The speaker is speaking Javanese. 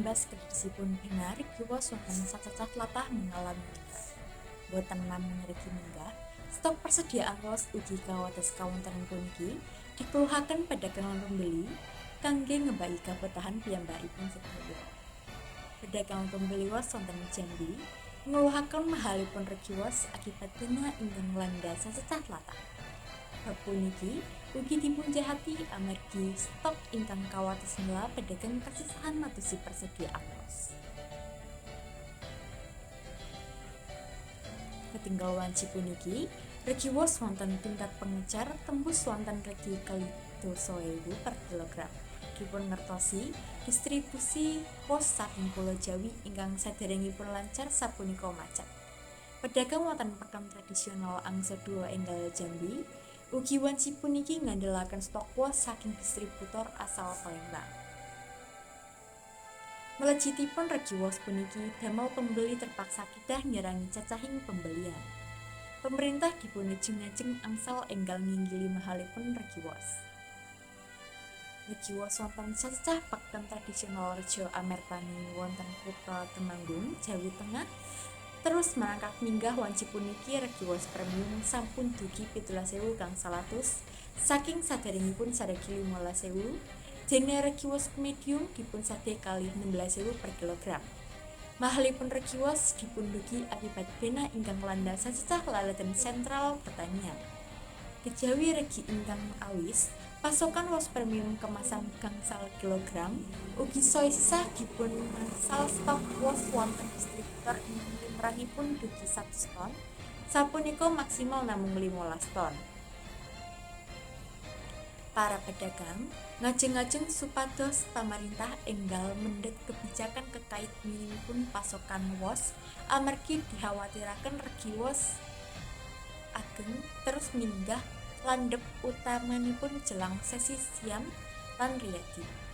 imbas kedisipun benar kiwa wonten cacah latah mengalami minggah. Boten namung regi minggah, stok persediaan los ugi kawates kawontenan puniki dikeluhaken pedagang lan pembeli kangge ngebaki kabetahan piyambakipun sedaya. Pedagang pembeli was wonten Jambi ngeluhaken mahalipun regi was akibat dina ingkang nglanda cacah latah. Bab puniki ugi dipunjahati amargi stok ingkang kawates mila pedagang kasisahan matusi persediaan los. Ketinggal wanci puniki, regi wos wonten tingkat pengejar tembus wonten regi 2.000 per kilogram. Dipun ngertosi distribusi wos saking Pulo Jawi ingkang saderengipun lancar sapunika macet. Pedagang wonten pekan tradisional Angsa 2 Enggal Jambi ugi wanci puniki ngandelaken stok wos saking distributor asal Palembang. Melejitipun regi wos puniki damel pembeli terpaksa kedah nyerangi cacahing pembelian. Pemerintah dipun ajeng-ajeng angsal enggal nginggili mahalipun regi wos. Regi wos wonten cacah pekan tradisional Rejo Amertani wonten Kutha Temanggung, Jawi Tengah. Terus merangkak minggah wanci puniki regi wos premium sampun dugi 17.000 gangsal atus saking saderengipun sadegi 15.000. Dene regi wos medium dipun sadhe kalih 16.000 per kilogram. Mahalipun regi wos dipun dugi akibat bena ingkang landa cacah laladan sentral pertanian. Kejawi regi ingkang awis, pasokan wos premium kemasan gangsal kilogram ugi sisah dipun angsal stok wos wonten distributor ingkang limrahipun dugi 100 ton, sapunika maksimal namung 15 ton. Para pedagang ngajeng-ajeng supados pamarintah enggal mendhet kebijakan kekait minimipun pasokan wos amargi dikhawatiraken regi wos ageng terus minggah landhep utamanipun jelang sesi siam lan riyadi.